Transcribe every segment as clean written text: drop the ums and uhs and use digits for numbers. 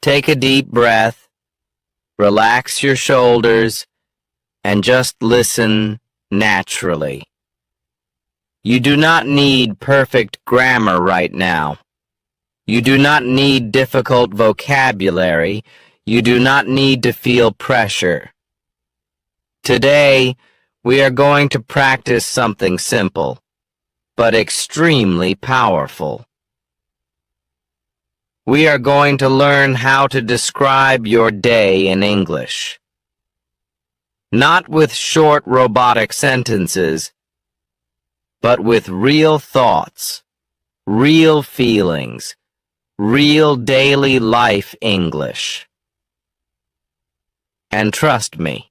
Take a deep breath, relax your shoulders, and just listen naturally. You do not need perfect grammar right now. You do not need difficult vocabulary. You do not need to feel pressure. Today, we are going to practice something simple, but extremely powerful. We are going to learn how to describe your day in English. Not with short robotic sentences, but with real thoughts, real feelings, real daily life English. And trust me,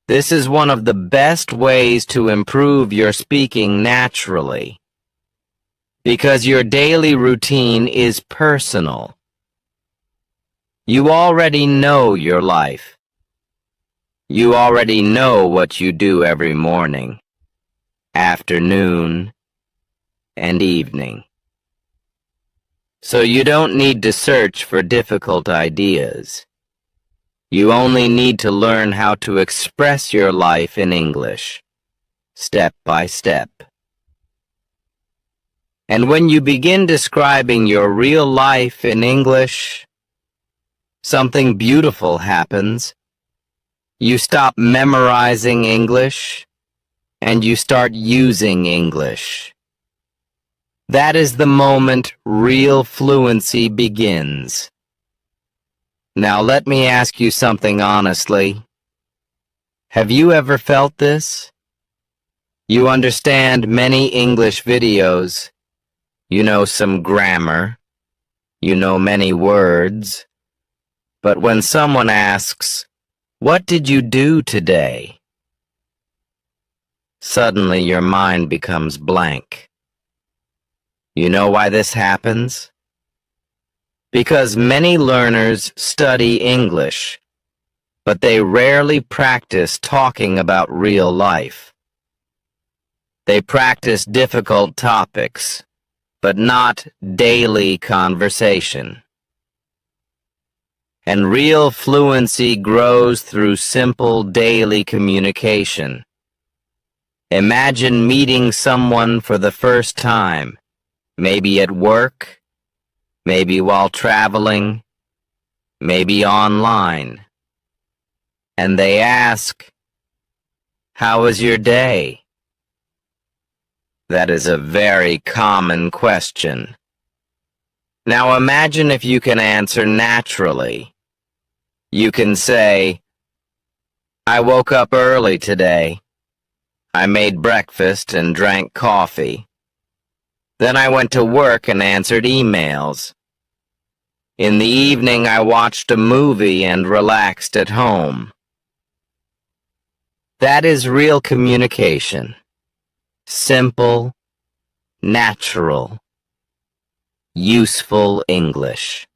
this is one of the best ways to improve your speaking naturally, because your daily routine is personal. You already know your life. You already know what you do every morning, afternoon, and evening. So you don't need to search for difficult ideas. You only need to learn how to express your life in English, step by step. And when you begin describing your real life in English, something beautiful happens. You stop memorizing English, and you start using English. That is the moment real fluency begins. Now let me ask you something honestly. Have you ever felt this? You understand many English videos. You know some grammar. You know many words. But when someone asks, "What did you do today?" suddenly your mind becomes blank. You know why this happens? Because many learners study English, but they rarely practice talking about real life. They practice difficult topics, but not daily conversation. And real fluency grows through simple daily communication. Imagine meeting someone for the first time, maybe at work, maybe while traveling, maybe online. And they ask, "How was your day?" That is a very common question. Now imagine if you can answer naturally. You can say, "I woke up early today. I made breakfast and drank coffee. Then I went to work and answered emails. In the evening, I watched a movie and relaxed at home." That is real communication. Simple, natural, useful English.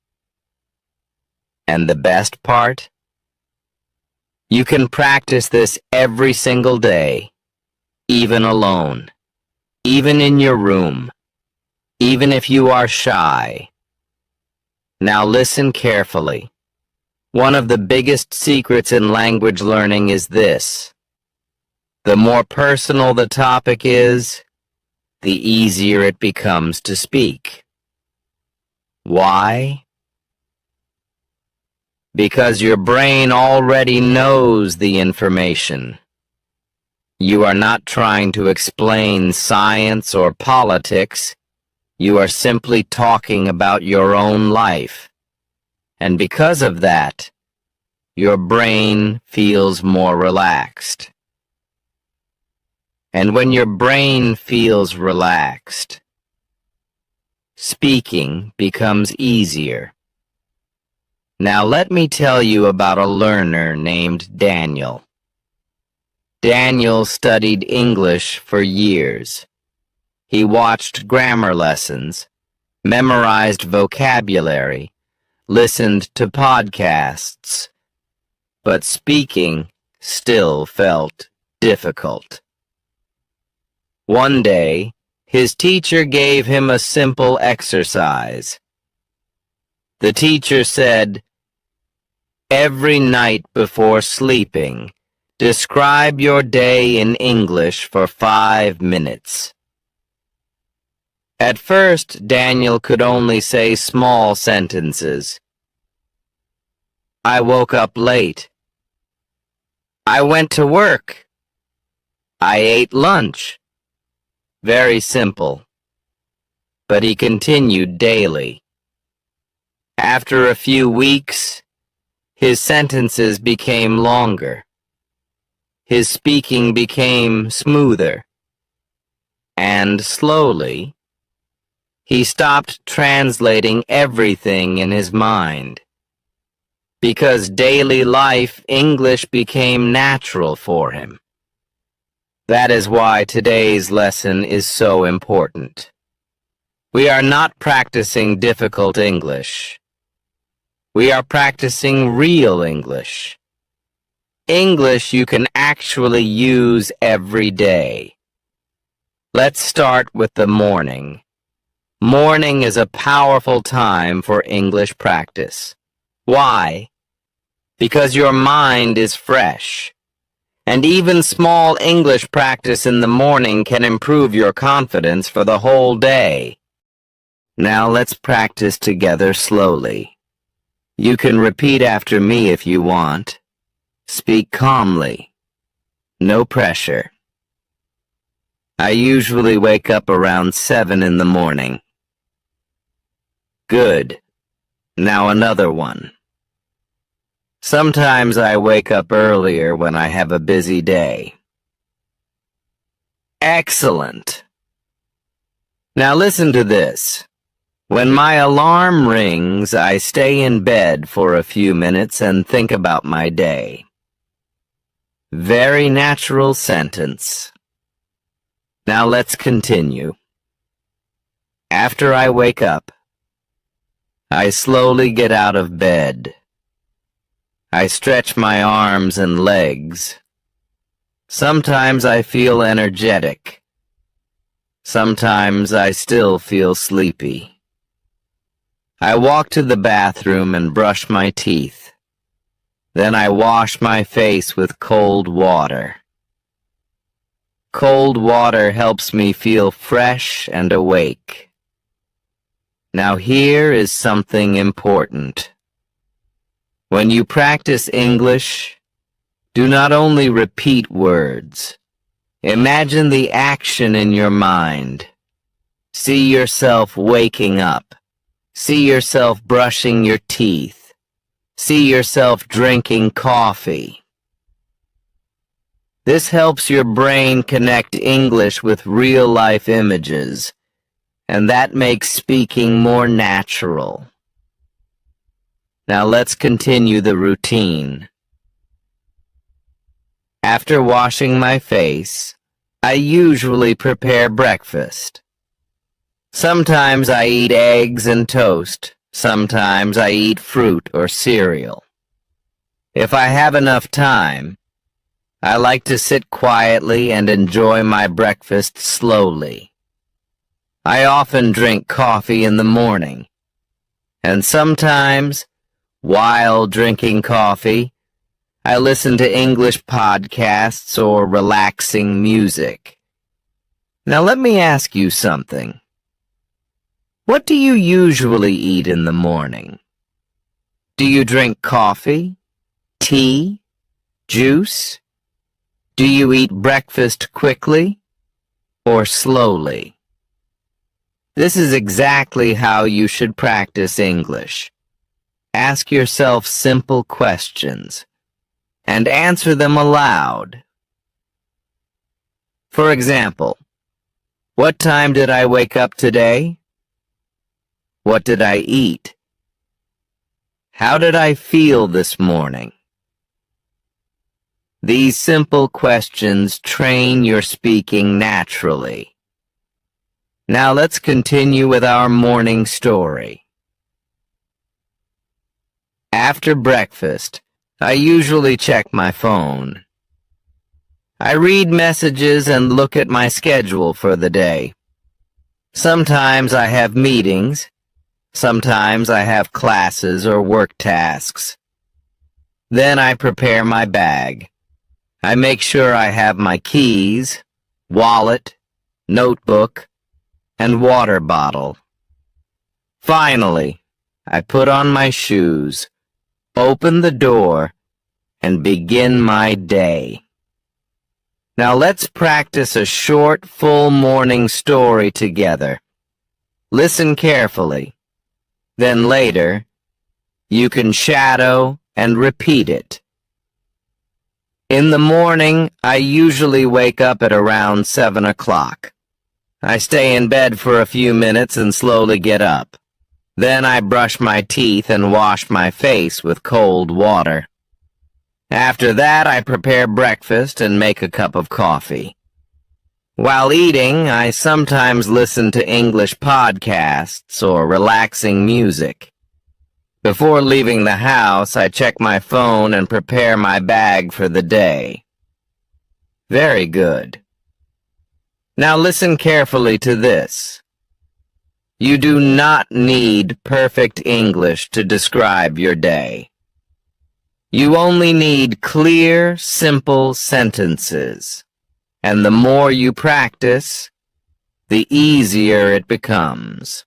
And the best part? You can practice this every single day, even alone, even in your room, even if you are shy. Now listen carefully. One of the biggest secrets in language learning is this. The more personal the topic is, the easier it becomes to speak. Why? Because your brain already knows the information. You are not trying to explain science or politics. You are simply talking about your own life. And because of that, your brain feels more relaxed. And when your brain feels relaxed, speaking becomes easier. Now let me tell you about a learner named Daniel. Daniel studied English for years. He watched grammar lessons, memorized vocabulary, listened to podcasts, but speaking still felt difficult. One day, his teacher gave him a simple exercise. The teacher said, "Every night before sleeping, describe your day in English for 5 minutes." At first, Daniel could only say small sentences. I woke up late. I went to work. I ate lunch. Very simple. But he continued daily. After a few weeks, his sentences became longer. His speaking became smoother. And slowly, he stopped translating everything in his mind. Because daily life, English became natural for him. That is why today's lesson is so important. We are not practicing difficult English. We are practicing real English. English you can actually use every day. Let's start with the morning. Morning is a powerful time for English practice. Why? Because your mind is fresh. And even small English practice in the morning can improve your confidence for the whole day. Now let's practice together slowly. You can repeat after me if you want. Speak calmly. No pressure. I usually wake up around 7 in the morning. Good. Now another one. Sometimes I wake up earlier when I have a busy day. Excellent. Now listen to this. When my alarm rings, I stay in bed for a few minutes and think about my day. Very natural sentence. Now let's continue. After I wake up, I slowly get out of bed. I stretch my arms and legs. Sometimes I feel energetic. Sometimes I still feel sleepy. I walk to the bathroom and brush my teeth. Then I wash my face with cold water. Cold water helps me feel fresh and awake. Now here is something important. When you practice English, do not only repeat words. Imagine the action in your mind. See yourself waking up. See yourself brushing your teeth. See yourself drinking coffee. This helps your brain connect English with real-life images, and that makes speaking more natural. Now let's continue the routine. After washing my face, I usually prepare breakfast. Sometimes I eat eggs and toast. Sometimes I eat fruit or cereal. If I have enough time, I like to sit quietly and enjoy my breakfast slowly. I often drink coffee in the morning, and sometimes, while drinking coffee, I listen to English podcasts or relaxing music. Now let me ask you something. What do you usually eat in the morning? Do you drink coffee, tea, juice? Do you eat breakfast quickly or slowly? This is exactly how you should practice English. Ask yourself simple questions and answer them aloud. For example, what time did I wake up today? What did I eat? How did I feel this morning? These simple questions train your speaking naturally. Now let's continue with our morning story. After breakfast, I usually check my phone. I read messages and look at my schedule for the day. Sometimes I have meetings. Sometimes I have classes or work tasks. Then I prepare my bag. I make sure I have my keys, wallet, notebook, and water bottle. Finally, I put on my shoes, open the door, and begin my day. Now let's practice a short, full morning story together. Listen carefully. Then later, you can shadow and repeat it. In the morning, I usually wake up at around 7 o'clock. I stay in bed for a few minutes and slowly get up. Then I brush my teeth and wash my face with cold water. After that, I prepare breakfast and make a cup of coffee. While eating, I sometimes listen to English podcasts or relaxing music. Before leaving the house, I check my phone and prepare my bag for the day. Very good. Now listen carefully to this. You do not need perfect English to describe your day. You only need clear, simple sentences. And the more you practice, the easier it becomes.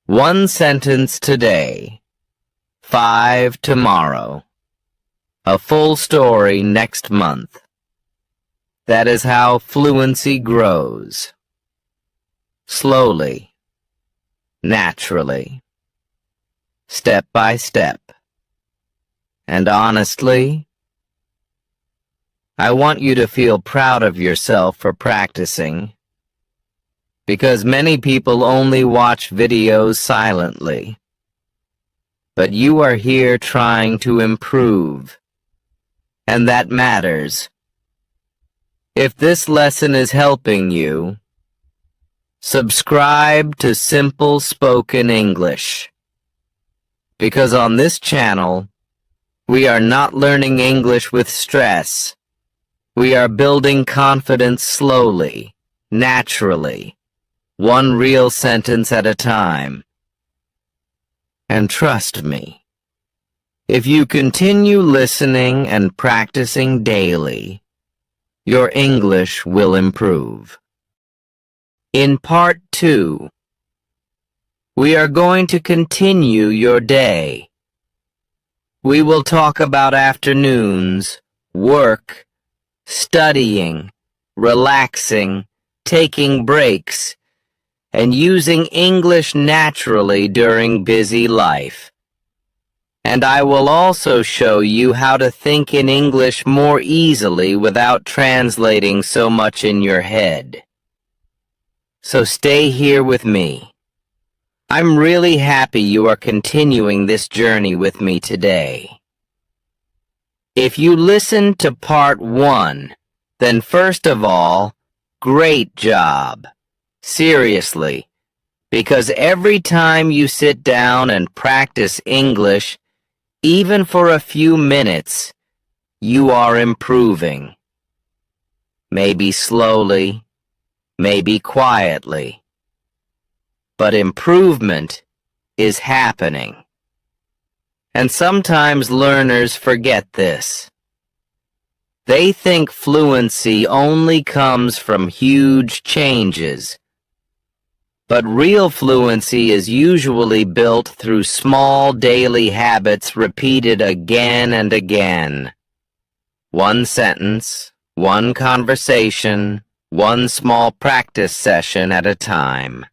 1 sentence today, 5 tomorrow, a full story next month. That is how fluency grows. Slowly, naturally, step by step. And honestly, I want you to feel proud of yourself for practicing, because many people only watch videos silently. But you are here trying to improve, and that matters. If this lesson is helping you, subscribe to Simple Spoken English, because on this channel, we are not learning English with stress. We are building confidence slowly, naturally, 1 real sentence at a time. And trust me, if you continue listening and practicing daily, your English will improve. In part 2, we are going to continue your day. We will talk about afternoons, work, studying, relaxing, taking breaks, and using English naturally during busy life. And I will also show you how to think in English more easily without translating so much in your head. So stay here with me. I'm really happy you are continuing this journey with me today. If you listened to part 1, then first of all, great job. Seriously, because every time you sit down and practice English, even for a few minutes, you are improving. Maybe slowly, maybe quietly. But improvement is happening. And sometimes learners forget this. They think fluency only comes from huge changes. But real fluency is usually built through small daily habits repeated again and again. 1 sentence, 1 conversation, 1 small practice session at a time.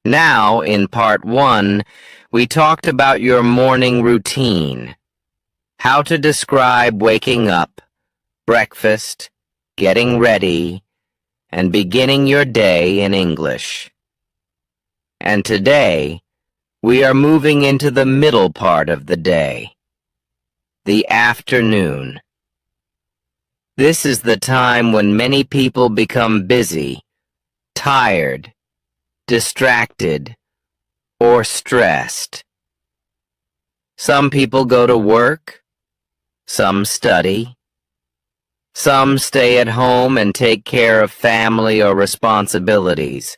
Now, in part 1, we talked about your morning routine, how to describe waking up, breakfast, getting ready, and beginning your day in English. And today, we are moving into the middle part of the day, the afternoon. This is the time when many people become busy, tired, distracted, or stressed. Some people go to work, some study, some stay at home and take care of family or responsibilities.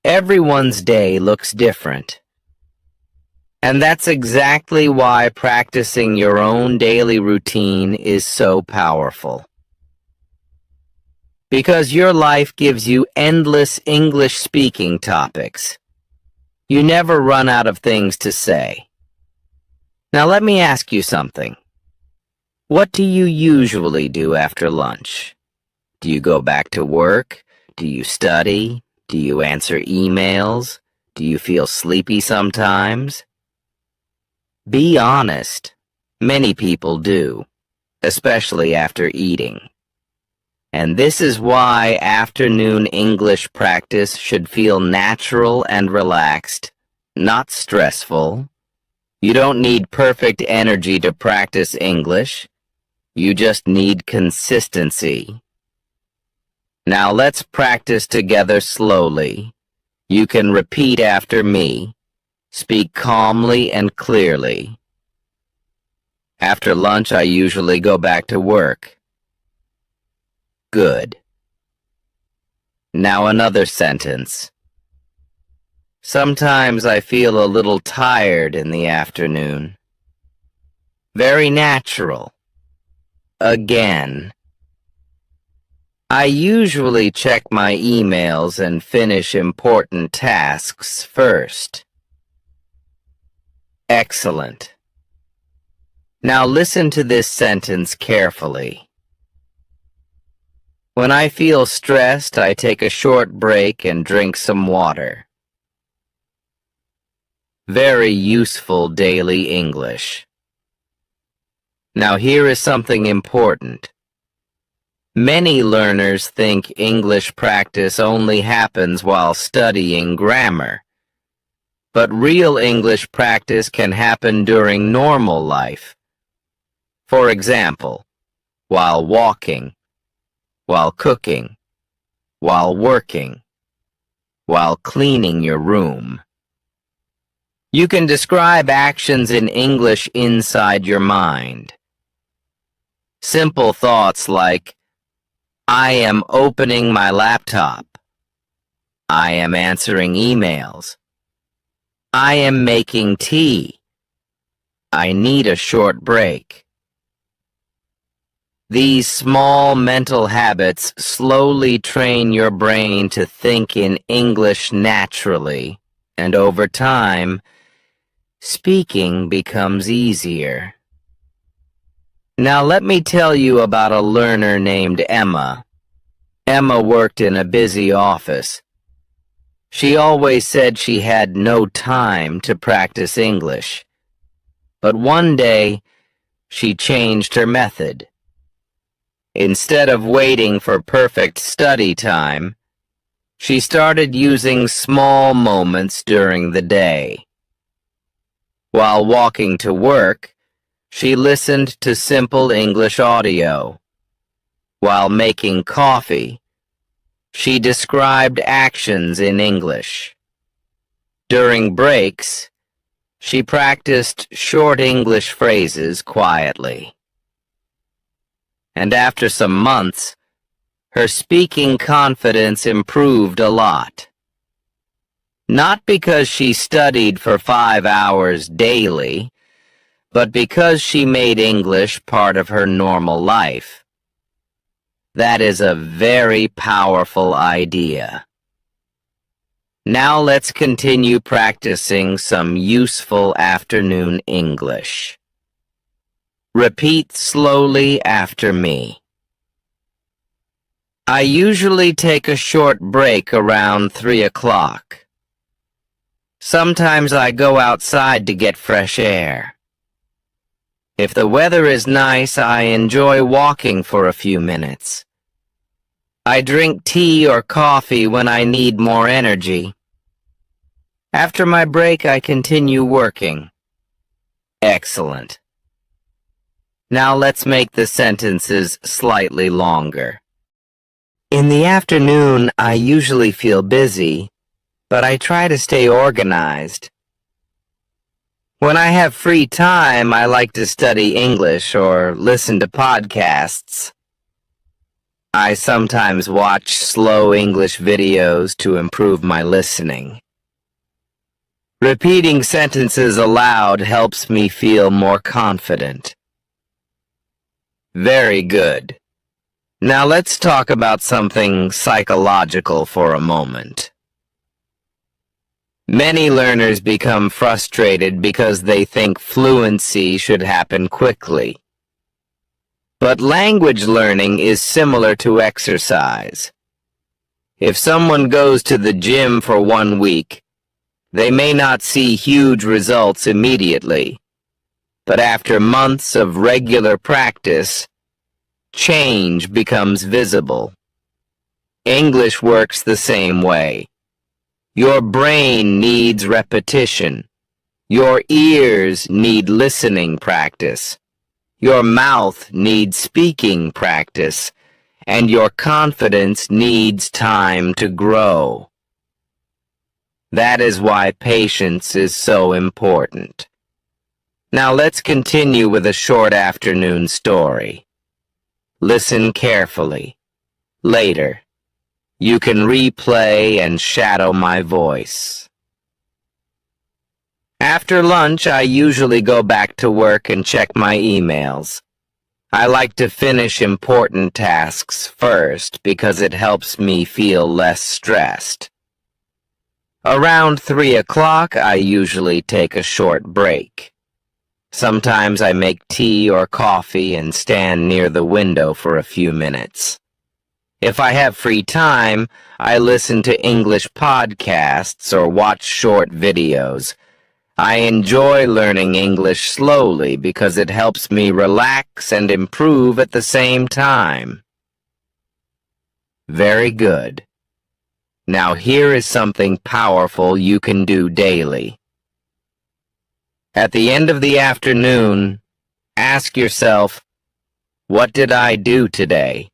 Everyone's day looks different. And that's exactly why practicing your own daily routine is so powerful. Because your life gives you endless English speaking topics. You never run out of things to say. Now let me ask you something. What do you usually do after lunch? Do you go back to work? Do you study? Do you answer emails? Do you feel sleepy sometimes? Be honest. Many people do, especially after eating. And this is why afternoon English practice should feel natural and relaxed, not stressful. You don't need perfect energy to practice English. You just need consistency. Now let's practice together slowly. You can repeat after me. Speak calmly and clearly. After lunch, I usually go back to work. Good. Now another sentence. Sometimes I feel a little tired in the afternoon. Very natural. Again. I usually check my emails and finish important tasks first. Excellent. Now listen to this sentence carefully. When I feel stressed, I take a short break and drink some water. Very useful daily English. Now here is something important. Many learners think English practice only happens while studying grammar. But real English practice can happen during normal life. For example, while walking, while cooking, while working, while cleaning your room. You can describe actions in English inside your mind. Simple thoughts like, I am opening my laptop. I am answering emails. I am making tea. I need a short break. These small mental habits slowly train your brain to think in English naturally, and over time, speaking becomes easier. Now let me tell you about a learner named Emma. Emma worked in a busy office. She always said she had no time to practice English. But one day, she changed her method. Instead of waiting for perfect study time, she started using small moments during the day. While walking to work, she listened to simple English audio. While making coffee, she described actions in English. During breaks, she practiced short English phrases quietly. And after some months, her speaking confidence improved a lot. Not because she studied for 5 hours daily, but because she made English part of her normal life. That is a very powerful idea. Now let's continue practicing some useful afternoon English. Repeat slowly after me. I usually take a short break around 3 o'clock. Sometimes I go outside to get fresh air. If the weather is nice, I enjoy walking for a few minutes. I drink tea or coffee when I need more energy. After my break, I continue working. Excellent. Now let's make the sentences slightly longer. In the afternoon, I usually feel busy, but I try to stay organized. When I have free time, I like to study English or listen to podcasts. I sometimes watch slow English videos to improve my listening. Repeating sentences aloud helps me feel more confident. Very good. Now let's talk about something psychological for a moment. Many learners become frustrated because they think fluency should happen quickly. But language learning is similar to exercise. If someone goes to the gym for 1 week, they may not see huge results immediately, but after months of regular practice, change becomes visible. English works the same way. Your brain needs repetition. Your ears need listening practice. Your mouth needs speaking practice. And your confidence needs time to grow. That is why patience is so important. Now let's continue with a short afternoon story. Listen carefully. Later, you can replay and shadow my voice. After lunch, I usually go back to work and check my emails. I like to finish important tasks first because it helps me feel less stressed. Around 3 o'clock, I usually take a short break. Sometimes I make tea or coffee and stand near the window for a few minutes. If I have free time, I listen to English podcasts or watch short videos. I enjoy learning English slowly because it helps me relax and improve at the same time. Very good. Now here is something powerful you can do daily. At the end of the afternoon, ask yourself, what did I do today?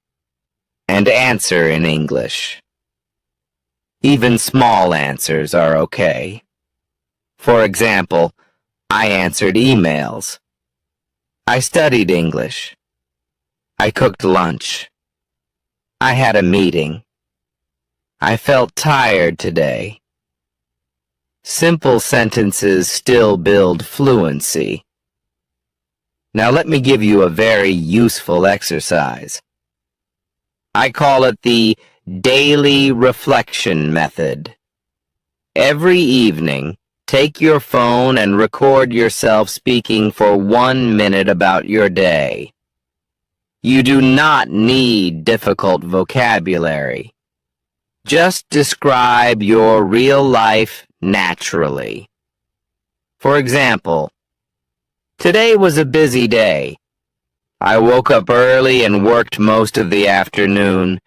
And answer in English. Even small answers are okay. For example, I answered emails. I studied English. I cooked lunch. I had a meeting. I felt tired today. Simple sentences still build fluency. Now let me give you a very useful exercise. I call it the daily reflection method. Every evening, take your phone and record yourself speaking for 1 minute about your day. You do not need difficult vocabulary. Just describe your real life naturally. For example, today was a busy day. I woke up early and worked most of the afternoon.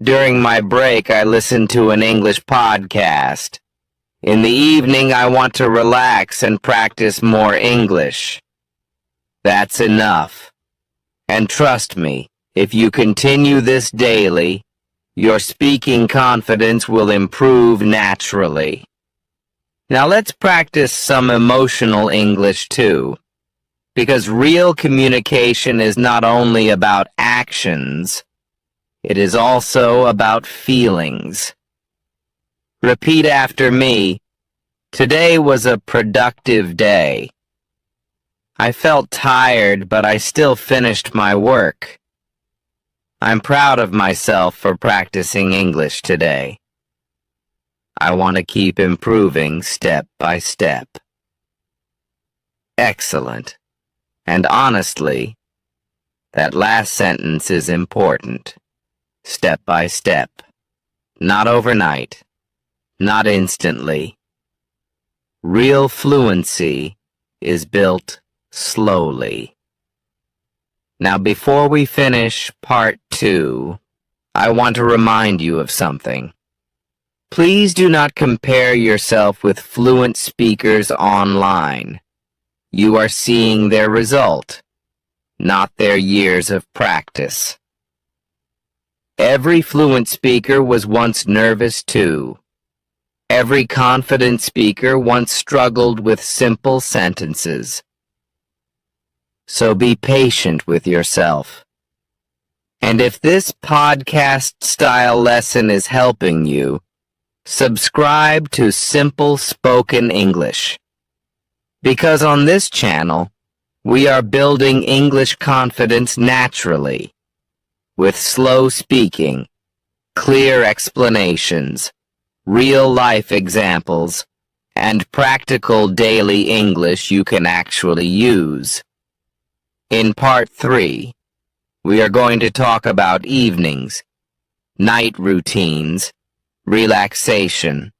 During my break, I listened to an English podcast. In the evening, I want to relax and practice more English. That's enough. And trust me, if you continue this daily, your speaking confidence will improve naturally. Now let's practice some emotional English too, because real communication is not only about actions, it is also about feelings. Repeat after me. Today was a productive day. I felt tired, but I still finished my work. I'm proud of myself for practicing English today. I want to keep improving step by step. Excellent. And honestly, that last sentence is important. Step by step. Not overnight. Not instantly. Real fluency is built slowly. Now, before we finish part 2, I want to remind you of something. Please do not compare yourself with fluent speakers online. You are seeing their result, not their years of practice. Every fluent speaker was once nervous too. Every confident speaker once struggled with simple sentences. So be patient with yourself. And if this podcast-style lesson is helping you, subscribe to Simple Spoken English. Because on this channel, we are building English confidence naturally, with slow speaking, clear explanations, real-life examples, and practical daily English you can actually use. In Part 3, we are going to talk about evenings, night routines, relaxation,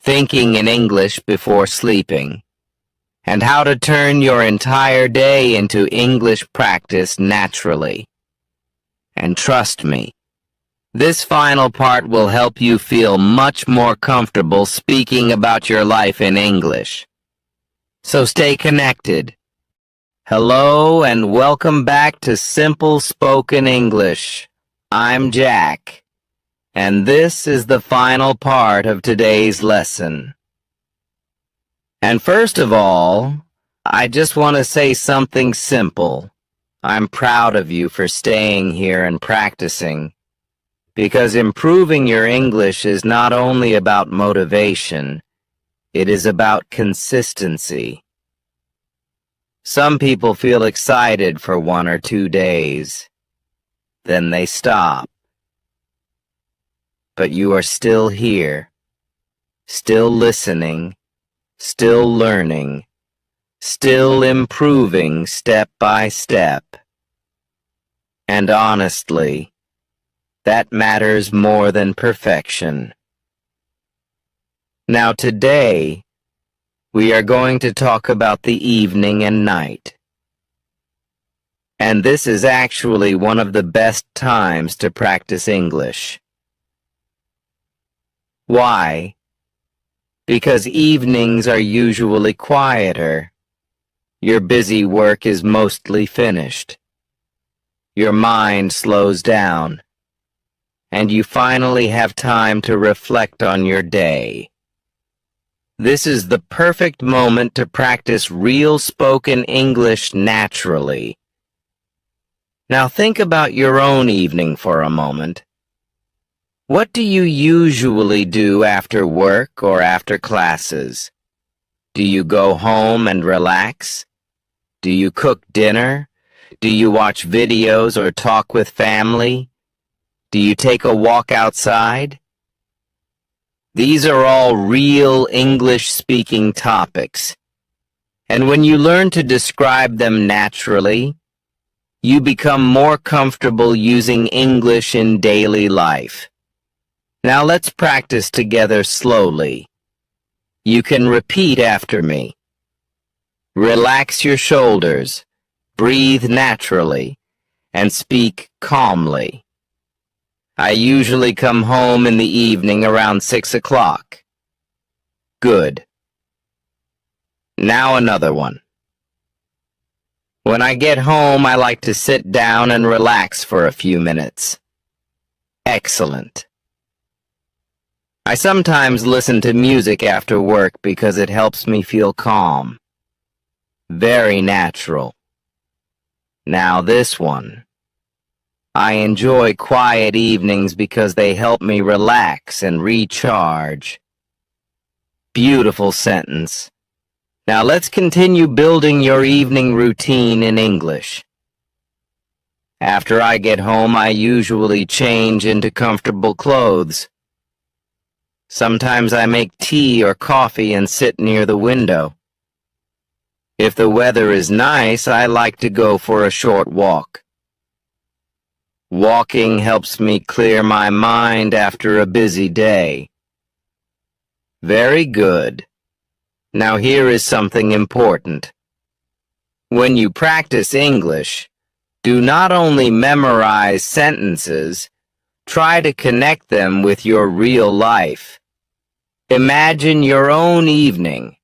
thinking in English before sleeping, and how to turn your entire day into English practice naturally. And trust me, this final part will help you feel much more comfortable speaking about your life in English. So stay connected. Hello and welcome back to Simple Spoken English. I'm Jack, and this is the final part of today's lesson. And first of all, I just want to say something simple. I'm proud of you for staying here and practicing, because improving your English is not only about motivation, it is about consistency. Some people feel excited for 1 or 2 days. Then they stop. But you are still here, still listening, still learning, still improving step by step. And honestly, that matters more than perfection. Now today, we are going to talk about the evening and night. And this is actually one of the best times to practice English. Why? Because evenings are usually quieter. Your busy work is mostly finished. Your mind slows down. And you finally have time to reflect on your day. This is the perfect moment to practice real spoken English naturally. Now think about your own evening for a moment. What do you usually do after work or after classes? Do you go home and relax? Do you cook dinner? Do you watch videos or talk with family? Do you take a walk outside? These are all real English-speaking topics. And when you learn to describe them naturally, you become more comfortable using English in daily life. Now let's practice together slowly. You can repeat after me. Relax your shoulders, breathe naturally, and speak calmly. I usually come home in the evening around 6 o'clock. Good. Now another one. When I get home, I like to sit down and relax for a few minutes. Excellent. I sometimes listen to music after work because it helps me feel calm. Very natural. Now this one. I enjoy quiet evenings because they help me relax and recharge. Beautiful sentence. Now let's continue building your evening routine in English. After I get home, I usually change into comfortable clothes. Sometimes I make tea or coffee and sit near the window. If the weather is nice, I like to go for a short walk. Walking helps me clear my mind after a busy day. Very good. Now here is something important. When you practice English, do not only memorize sentences, try to connect them with your real life. Imagine your own evening,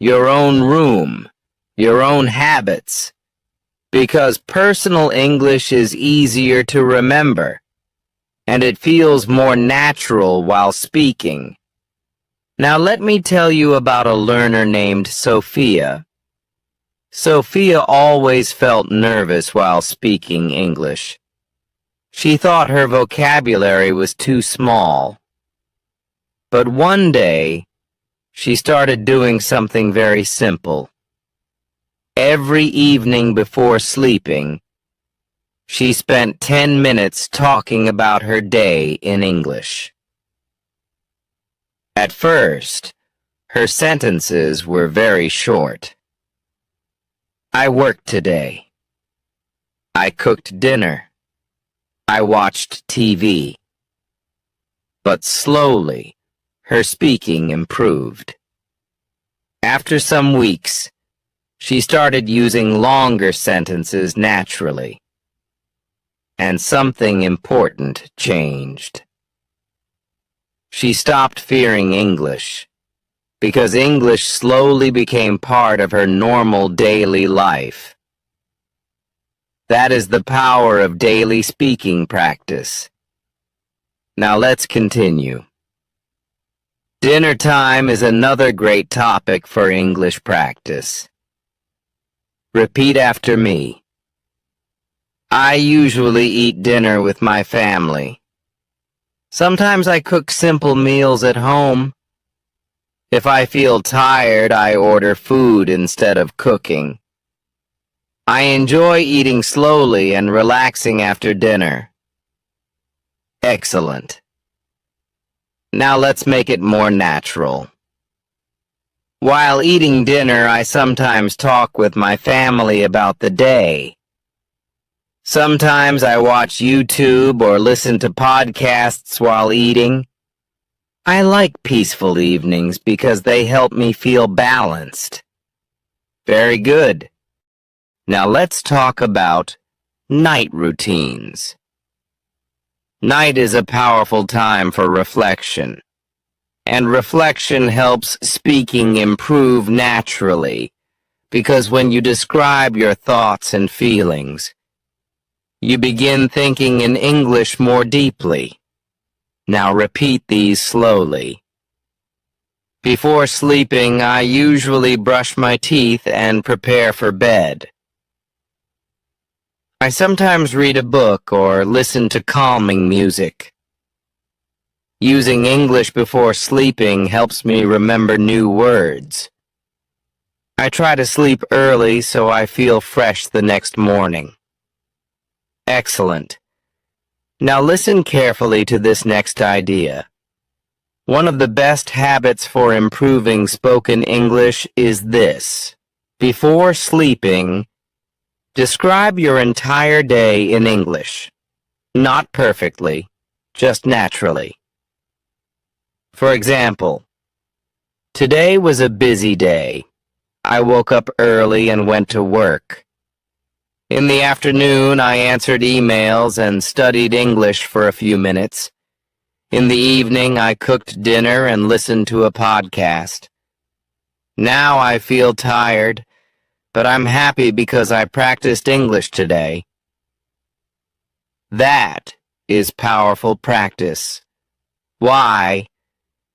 your own room, your own habits. Because personal English is easier to remember, and it feels more natural while speaking. Now let me tell you about a learner named Sophia. Sophia always felt nervous while speaking English. She thought her vocabulary was too small. But one day, she started doing something very simple. Every evening before sleeping, she spent 10 minutes talking about her day in English. At first, her sentences were very short. I worked today. I cooked dinner. I watched TV. But slowly, her speaking improved. After some weeks, she started using longer sentences naturally. And something important changed. She stopped fearing English, because English slowly became part of her normal daily life. That is the power of daily speaking practice. Now let's continue. Dinner time is another great topic for English practice. Repeat after me. I usually eat dinner with my family. Sometimes I cook simple meals at home. If I feel tired, I order food instead of cooking. I enjoy eating slowly and relaxing after dinner. Excellent. Now let's make it more natural. While eating dinner, I sometimes talk with my family about the day. Sometimes I watch YouTube or listen to podcasts while eating. I like peaceful evenings because they help me feel balanced. Very good. Now let's talk about night routines. Night is a powerful time for reflection, and reflection helps speaking improve naturally, because when you describe your thoughts and feelings, you begin thinking in English more deeply. Now repeat these slowly. Before sleeping, I usually brush my teeth and prepare for bed. I sometimes read a book or listen to calming music. Using English before sleeping helps me remember new words. I try to sleep early so I feel fresh the next morning. Excellent. Now listen carefully to this next idea. One of the best habits for improving spoken English is this. Before sleeping, describe your entire day in English. Not perfectly, just naturally. For example, today was a busy day. I woke up early and went to work. In the afternoon, I answered emails and studied English for a few minutes. In the evening, I cooked dinner and listened to a podcast. Now I feel tired, but I'm happy because I practiced English today. That is powerful practice. Why?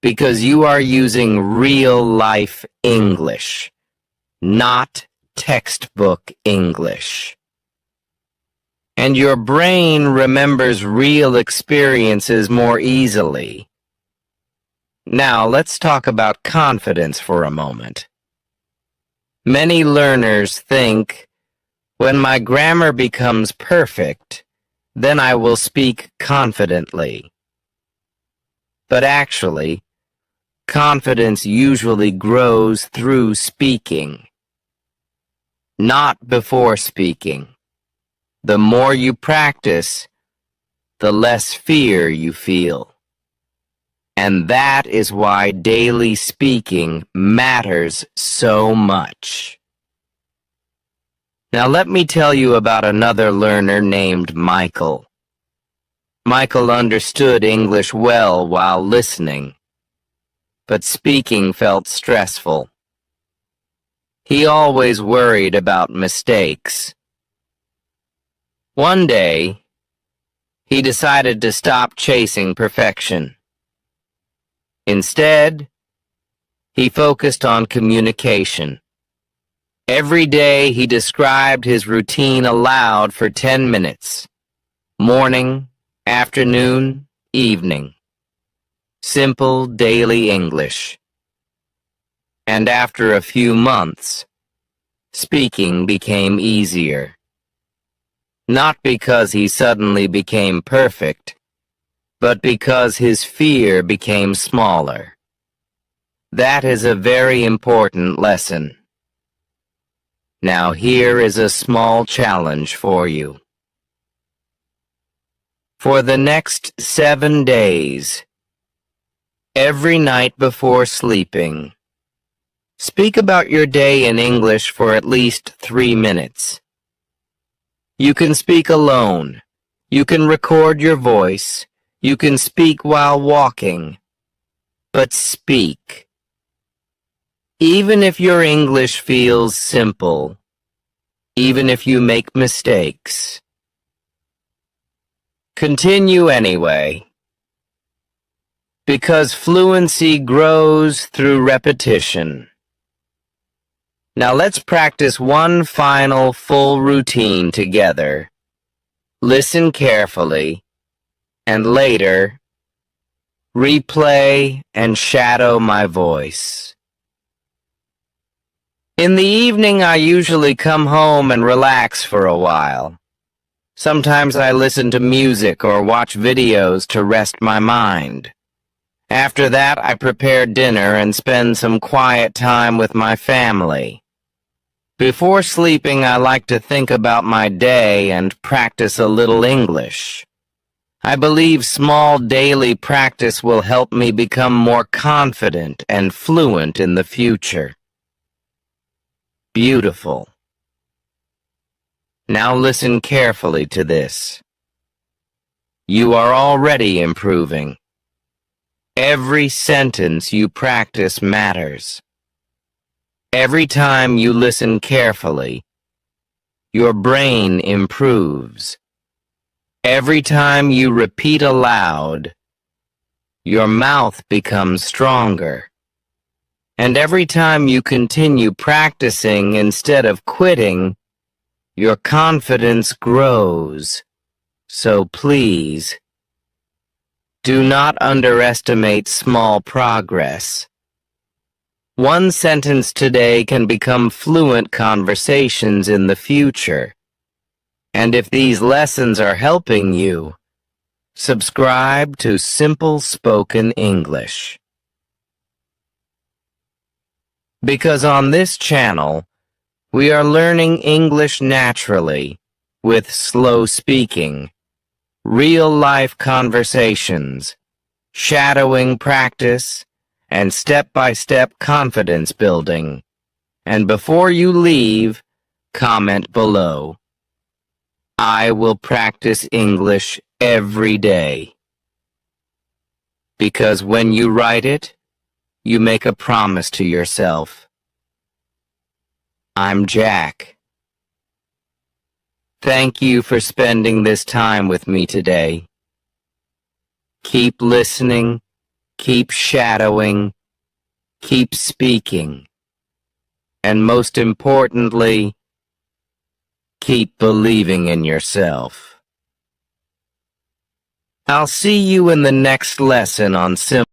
Because you are using real-life English, not textbook English. And your brain remembers real experiences more easily. Now, let's talk about confidence for a moment. Many learners think, when my grammar becomes perfect, then I will speak confidently. But actually, confidence usually grows through speaking, not before speaking. The more you practice, the less fear you feel. And that is why daily speaking matters so much. Now let me tell you about another learner named Michael. Michael understood English well while listening, but speaking felt stressful. He always worried about mistakes. One day, he decided to stop chasing perfection. Instead, he focused on communication. Every day he described his routine aloud for 10 minutes, morning, afternoon, evening. Simple daily English. And after a few months, speaking became easier. Not because he suddenly became perfect, but because his fear became smaller. That is a very important lesson. Now here is a small challenge for you. For the next 7 days, every night before sleeping, speak about your day in English for at least 3 minutes. You can speak alone. You can record your voice. You can speak while walking. But speak. Even if your English feels simple, even if you make mistakes, continue anyway. Because fluency grows through repetition. Now let's practice one final full routine together. Listen carefully, and later, replay and shadow my voice. In the evening, I usually come home and relax for a while. Sometimes I listen to music or watch videos to rest my mind. After that, I prepare dinner and spend some quiet time with my family. Before sleeping, I like to think about my day and practice a little English. I believe small daily practice will help me become more confident and fluent in the future. Beautiful. Now listen carefully to this. You are already improving. Every sentence you practice matters. Every time you listen carefully, your brain improves. Every time you repeat aloud, your mouth becomes stronger. And every time you continue practicing instead of quitting, your confidence grows. So please, do not underestimate small progress. One sentence today can become fluent conversations in the future. And if these lessons are helping you, subscribe to Simple Spoken English. Because on this channel, we are learning English naturally, with slow speaking, real-life conversations, shadowing practice, and step-by-step confidence building. And before you leave, comment below. I will practice English every day. Because when you write it, you make a promise to yourself. I'm Jack. Thank you for spending this time with me today. Keep listening, keep shadowing, keep speaking, and most importantly, keep believing in yourself. I'll see you in the next lesson on Simple